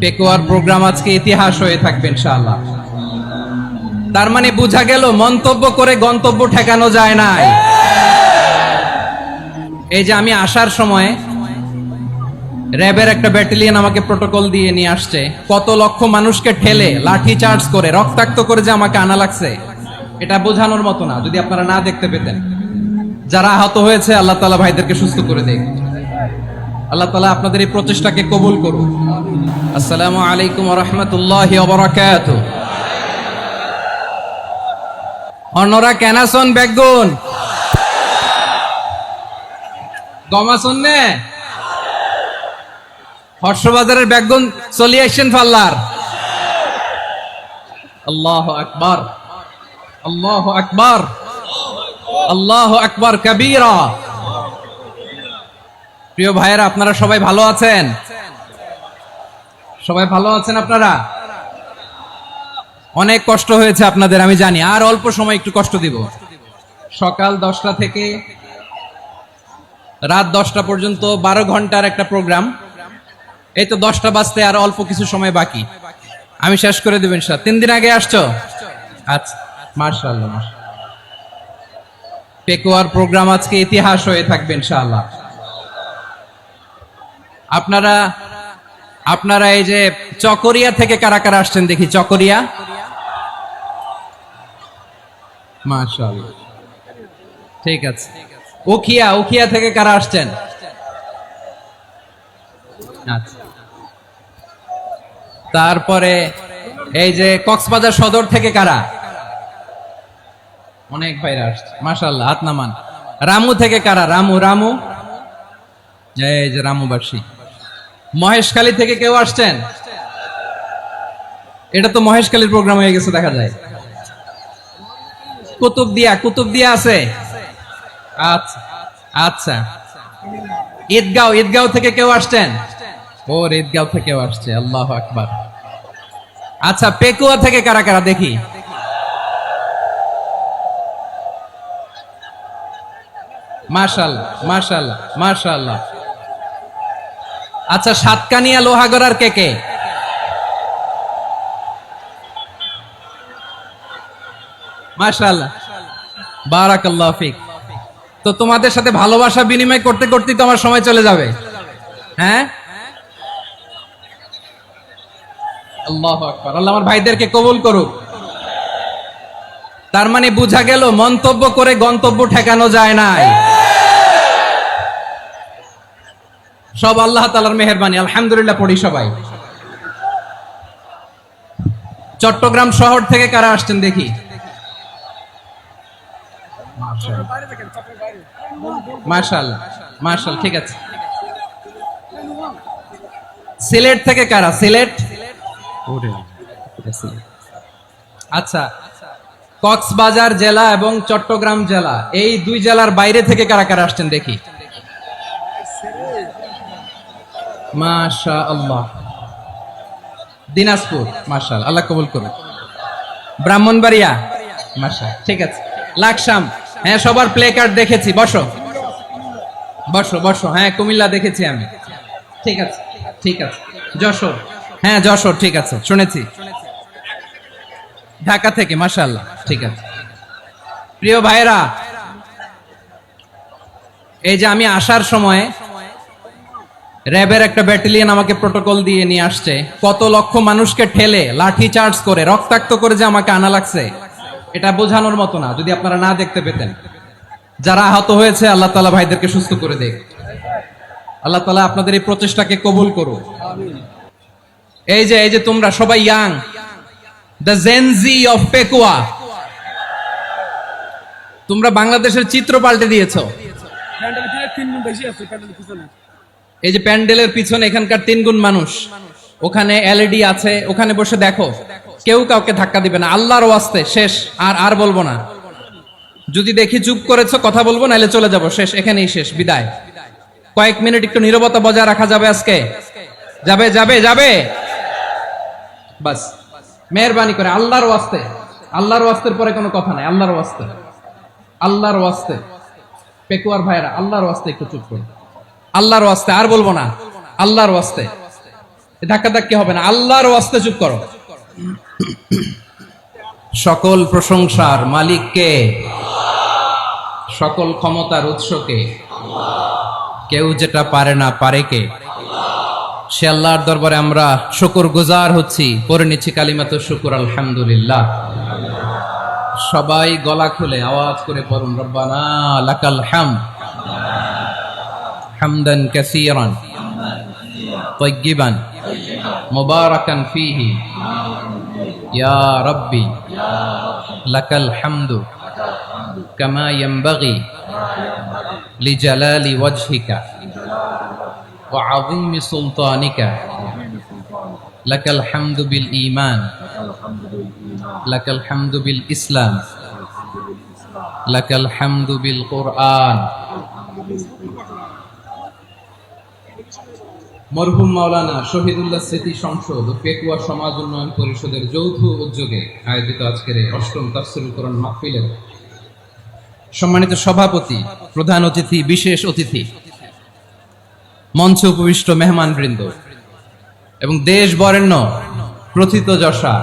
পেকুয়ার programme আজকে ইতিহাস হয়ে থাকবে ইনশাআল্লাহ। তার মানে বোঝা গেল মন্তব্য করে গন্তব্য ঠেকানো যায় না। এই যে আমি আসার সময় র্যাবের একটা ব্যাটালিয়ন আমাকে প্রোটোকল দিয়ে নিয়ে আসছে, কত লক্ষ মানুষকে ঠেলে লাঠি চার্জ করে রক্তাক্ত করে যে আমাকে আনা লাগছে, এটা বোঝানোর মতো না যদি আপনারা না দেখতে পেতেন। যারা আহত হয়েছে আল্লাহ তাআলা ভাইদেরকে সুস্থ করে দেখ। আল্লাহ তাআলা আপনাদের এই প্রচেষ্টাকে কবুল করুন। আসসালামু আলাইকুম ওয়া রাহমাতুল্লাহি ওয়া বারাকাতুহু। অন্যরা কেনাসন বেগুন গমাসন নে হর্ষবাজারের বেগুন চলি আসছেন ফাল্লার। আল্লাহু আকবার, আল্লাহু আকবার, আল্লাহু আকবার কাবীরা। প্রিয় ভাইয়েরা, আপনারা সবাই ভালো আছেন? সবাই ভালো আছেন? আপনারা অনেক কষ্ট হয়েছে আপনাদের, আমি জানি। আর অল্প সময় একটু কষ্ট দিব। সকাল 10টা থেকে রাত 10টা পর্যন্ত 12 ঘন্টার একটা প্রোগ্রাম। এই তো 10টা বাজতে আর অল্প কিছু সময় বাকি, আমি শেষ করে দেব ইনশাআল্লাহ। 3 দিন আগে আসছো? আচ্ছা, মাশাআল্লাহ মাশাআল্লাহ। পেকুয়ার প্রোগ্রাম আজকে ইতিহাস হয়ে থাকবে ইনশাআল্লাহ। আপনারা এই যে চকরিয়া থেকে কারা কারা আসছেন দেখি? চকরিয়া, মাশাআল্লাহ, ঠিক আছে। উখিয়া থেকে কারা আসছেন? আচ্ছা। তারপরে এই যে কক্সবাজার সদর থেকে কারা? অনেক ভাইরা আসছে, মাশাআল্লাহ, হাত নামান। রামু থেকে কারা? রামু, এই যে রামুবাসী। মহেশখালী থেকে কেউ আসছেন? এটা তো মহেশখালীর প্রোগ্রাম হয়ে গেছে দেখা যায়। কুতুবদিয়া আছে? আচ্ছা আচ্ছা। ঈদগাঁও থেকে কেউ আসছেন? ওর ঈদগাঁও থেকেও আসছে, আল্লাহু আকবার। আচ্ছা, পেকুয়া থেকে কারা কারা দেখি? মাশাআল্লাহ মাশাআল্লাহ মাশাআল্লাহ। আচ্ছা, সাতকানিয়া লোহাগড়ার কে? মাশাআল্লাহ, বারাকাল্লাহু ফিক। তো তোমাদের সাথে ভালোবাসা বিনিময় করতে করতে তো আমার সময় চলে যাবে। হ্যাঁ, আল্লাহু আকবার। আল্লাহ আমার ভাইদেরকে কবুল করুক। তার মানে বোঝা গেল মন্তব্য করে গন্তব্য ঠেকানো যায় না। সব আল্লাহ তাআলার মেহেরবানি, আলহামদুলিল্লাহ পড়ি সবাই। চট্টগ্রাম শহর থেকে কারা আসছেন দেখি? মাশাআল্লাহ মাশাআল্লাহ, ঠিক আছে। সিলেট থেকে কারা? সিলেট, আচ্ছা। কক্সবাজার জেলা এবং চট্টগ্রাম জেলা, এই দুই জেলার বাইরে থেকে কারা কারা আসছেন দেখি? মাশাআল্লাহ। দিনাজপুর, মাশাআল্লাহ, আল্লাহ কবুল করুন। ব্রাহ্মণবাড়িয়া, মাশাআল্লাহ, ঠিক আছে। লাকসাম, হ্যাঁ, সবার প্লে কার্ড দেখেছি। বসো বসো বসো। হ্যাঁ, কুমিল্লা দেখেছি আমি, ঠিক আছে ঠিক আছে। যশোর, হ্যাঁ যশোর, ঠিক আছে, শুনেছি। ঢাকা থেকে, মাশাআল্লাহ, ঠিক আছে। প্রিয় ভাইরা, এই যে আমি আসার সময় র্যাবের একটা ব্যাটালিয়ন আমাকে প্রোটোকল দিয়ে নিয়ে আসছে, কত লক্ষ মানুষকে ঠেলে লাঠি চার্জ করে রক্তাক্ত করে যে আমাকে আনা লাগছে, এটা বোঝানোর মতো না যদি আপনারা না দেখতে পেতেন। যারা আহত হয়েছে আল্লাহ তাআলা ভাইদেরকে সুস্থ করে দেখ। আল্লাহ তাআলা আপনাদের এই প্রচেষ্টাকে কবুল করুন। এই যে তোমরা সবাই young, the Gen Z of Pekua, তোমরা বাংলাদেশের চিত্র পাল্টে দিয়েছো। এই যে প্যান্ডেলের পিছনে এখানকার 3 গুণ মানুষ, ওখানে এলইডি আছে, ওখানে বসে দেখো। কেউ কাউকে ধাক্কা দিবে না, আল্লাহর ওয়াস্তে। শেষ, আর বলবো না। যদি দেখি চুপ করেছো, কথা বলবো, নাহলে চলে যাবো। শেষ, এখানেই শেষ, বিদায়। কয়েক মিনিট একটু নীরবতা বজায় রাখা যাবে আজকে? যাবে যাবে যাবে, বাস। মেহেরবানি করে আল্লাহর ওয়াস্তে, আল্লাহর ওয়াস্তের পরে কোনো কথা নাই। আল্লাহর ওয়াস্তে, আল্লাহর ওয়াস্তে। পেকুয়ার ভাইরা, আল্লাহর ওয়াস্তে একটু চুপ করুন। আল্লাহর ওয়াস্তে, আর বলবো না, আল্লাহর ওয়াস্তে। ধাক্কা ধাক্কি হবে না, আল্লাহর ওয়াস্তে চুপ করো। সকল প্রশংসার মালিক কে? সকল ক্ষমতার উৎস কে? কেউ যেটা পারে না পারে কে? সে আল্লাহর দরবারে আমরা শুকরগুজার হচ্ছি, পড়ে নিচ্ছি কালিমাতু শুকর, আলহামদুলিল্লাহ। সবাই গলা খুলে আওয়াজ করে পড়ুন, রব্বানা লাকাল হামদ হামদান কাসীরান তাইয়্যিবান মুবারাকান ফীহি ইয়া রাব্বি লাকাল হামদু কামা ইয়ানবাগি লিজালালি ওয়াজহিকা ওয়া আযীমি সুলতানিকা লাকাল হামদু বিল ঈমান লাকাল হামদু বিল ইসলাম লাকাল হামদু বিল কুরআন। মরহুম মাওলানা শহীদুল্লাহ স্মৃতি সংসদ ও পেকুয়া সমাজ উন্নয়ন পরিষদের যৌথ উদ্যোগে আয়োজিত আজকের এই অষ্টম তাফসীরুল কোরআন মাহফিলের সম্মানিত সভাপতি, প্রধান অতিথি, বিশেষ অতিথি, মঞ্চে উপবিষ্ট মেহমানবৃন্দ এবং দেশ বরেণ্য প্রথিতযশা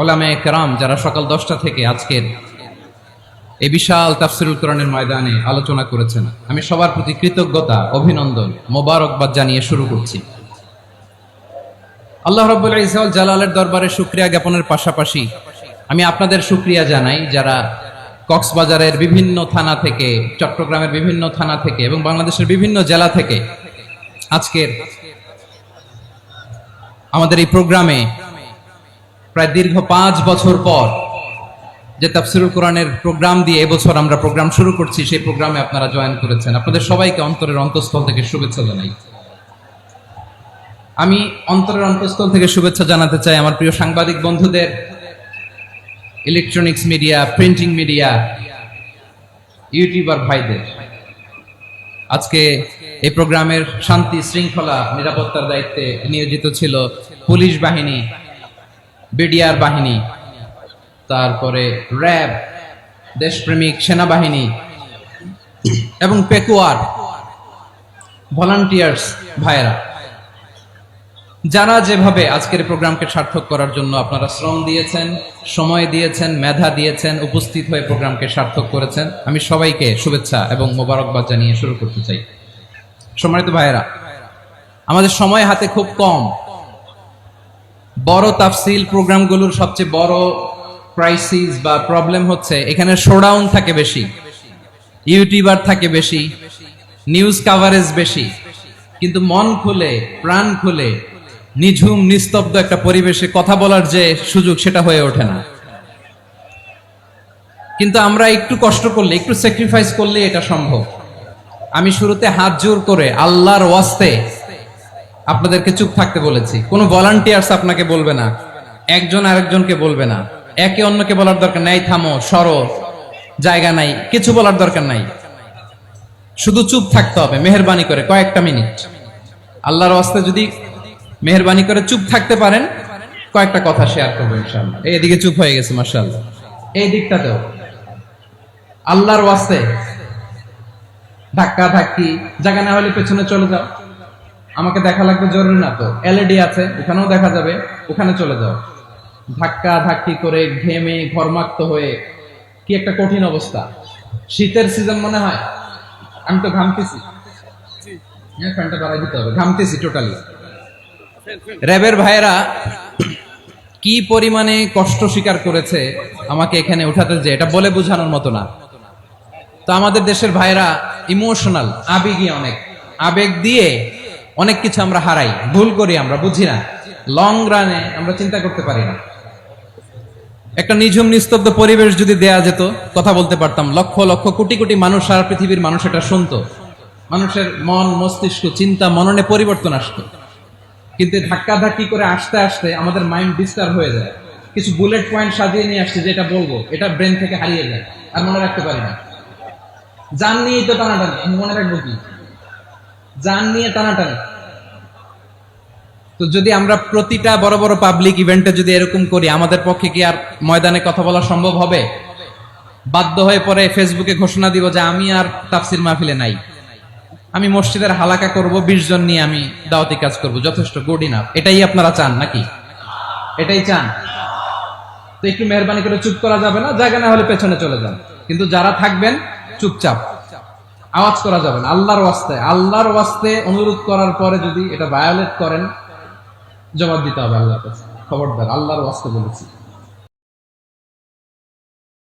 ওলামায়ে কেরাম যারা সকাল 10টা থেকে আজকের এই বিশাল তাফসীরুল কোরআনের ময়দানে আলোচনা করেছেন, আমি সবার প্রতি কৃতজ্ঞতা, অভিনন্দন, মোবারকবাদ জানিয়ে শুরু করছি। আল্লাহ রাব্বুল ইজ্জত ওয়াল জালালের দরবারে শুকরিয়া জ্ঞাপনের পাশাপাশি আমি আপনাদের শুকরিয়া জানাই যারা কক্সবাজারের বিভিন্ন থানা থেকে, চট্টগ্রামের বিভিন্ন থানা থেকে এবং বাংলাদেশের বিভিন্ন জেলা থেকে আজকের আমাদের এই প্রোগ্রামে প্রায় দীর্ঘ 5 বছর পর যে তাফসীরুল কোরআনের প্রোগ্রাম দিয়ে এবছর আমরা প্রোগ্রাম শুরু করছি, সেই প্রোগ্রামে আপনারা জয়েন করেছেন। আপনাদের সবাইকে অন্তরের অন্তঃস্থল থেকে শুভেচ্ছা জানাই। আমি অন্তরের অন্তঃস্থল থেকে শুভেচ্ছা জানাতে চাই আমার প্রিয় সাংবাদিক বন্ধুদের, electronics media, printing media, YouTuber ভাইদের। আজকে এই প্রোগ্রামের শান্তি শৃঙ্খলা নিরাপত্তার দায়িত্বে নিয়োজিত ছিল পুলিশ বাহিনী, বিডিআর বাহিনী, তারপরে র্যাব, দেশপ্রেমিক সেনাবাহিনী এবং পেকুয়ার ভলান্টিয়ার্স ভাইয়েরা, যারা যেভাবে আজকের প্রোগ্রামকে সার্থক করার জন্য আপনারা শ্রম দিয়েছেন, সময় দিয়েছেন, মেধা দিয়েছেন, উপস্থিত হয়ে প্রোগ্রামকে সার্থক করেছেন, আমি সবাইকে শুভেচ্ছা এবং মোবারকবাদ জানিয়ে শুরু করতে চাই। সম্মানিত ভাইয়েরা, আমাদের সময় হাতে খুব কম। বড় তাফসীল প্রোগ্রামগুলোর সবচেয়ে বড় ক্রাইসিস বা প্রবলেম হচ্ছে এখানে শোডাউন থাকে বেশি, ইউটিউবার থাকে বেশি, নিউজ কাভারেজ বেশি, কিন্তু মন খুলে, প্রাণ খুলে, নিঝুম নিস্তব্ধ একটা পরিবেশে কথা বলার যে সুযোগ, সেটা হয়ে ওঠে না। কিন্তু আমরা একটু কষ্ট করলে, একটু স্যাক্রিফাইস করলে এটা সম্ভব। আমি শুরুতে হাত জোর করে আল্লাহর ওয়াস্তে আপনাদেরকে চুপ থাকতে বলেছি। কোনো ভলান্টিয়ার্স আপনাকে বলবে না, একজন আরেকজনকে বলবে না, একে অন্যকে বলার দরকার নাই, থামো, সরো, জায়গা নাই, কিছু বলার দরকার নাই। শুধু চুপ থাকতে হবে মেহেরবানি করে কয়েকটা মিনিট। আল্লাহর ওয়াস্তে যদি মেহেরবানি করে চুপ থাকতে পারেন, কয়েকটা কথা শেয়ার করবো ইনশাআল্লাহ। এইদিকে চুপ হয়ে গেছে মাশাআল্লাহ, এই দিকটাতেও আল্লাহর ওয়াস্তে ধাক্কা ধাক্কি জায়গা না হলে পেছনে চলে যাও। আমাকে দেখা লাগবে জরুরি না তো, এলইডি আছে, ওখানেও দেখা যাবে, ওখানে চলে যাও। ধাক্কা ধাক্কি করে ঘেমে ঘর্মাক্ত হয়ে কি একটা কঠিন অবস্থা। শীতের সিজন মনে হয়, আমি তো ঘামতেছি, ফ্যানটা বাড়াই দিতে হবে, ঘামতেছি টোটালি। র্যাবের ভাইয়েরা কি পরিমাণে কষ্ট স্বীকার করেছে আমাকে এখানে উঠাতে, যে এটা বলে বোঝানোর মতো না। তো আমাদের দেশের ভাইয়েরা ইমোশনাল, আবেগী, অনেক আবেগ দিয়ে অনেক কিছু আমরা হারাই, ভুল করি, আমরা বুঝি না, লং রানে আমরা চিন্তা করতে পারি না। একটা নিঝুম নিস্তব্ধ পরিবেশ যদি দেয়া যেত, কথা বলতে পারতাম, লক্ষ লক্ষ কোটি কোটি মানুষ, সারা পৃথিবীর মানুষ এটা শুনতো, মানুষের মন, মস্তিষ্ক, চিন্তা, মননে পরিবর্তন আসতো। কিন্তু ধাক্কা ধাক্কি করে আসতে আসতে আমাদের মাইন্ড ডিস্টার্ব হয়ে যায়। কিছু বুলেট পয়েন্ট সাজিয়ে নিয়ে আসছে, যেটা বলবো এটা ব্রেন থেকে হারিয়ে যায়, আর মনে রাখতে পারি না। জান নিয়েই তো টানাটানি, মনে রাখবো কি? জান নিয়ে টানাটানি। তো যদি আমরা প্রতিটা বড় বড় পাবলিক ইভেন্টে যদি এরকম করি, আমাদের পক্ষে কি আর ময়দানে কথা বলা সম্ভব হবে? বাধ্য হয়ে পরে ফেসবুকে ঘোষণা দিব যে আমি আর তাফসির মাহফিলে নাই, আমি মসজিদের হালাকা করব, 20 জন নিয়ে আমি দাওয়াতি কাজ করব, যথেষ্ট, গুড ইনাফ। এটাই আপনারা চান নাকি? এটাই চান? তো একটু মেহরবানি করে চুপ করা যাবে না? জায়গা না হলে পেছনে চলে যান, কিন্তু যারা থাকবেন চুপচাপ, আওয়াজ করা যাবে না। আল্লাহর ওয়াস্তে অনুরোধ করার পরে যদি এটা ভায়োলেট করেন, জবাব দিতে হবে আল্লাহর কাছে। খবরদার, আল্লাহর ওয়াস্তে বলেছি।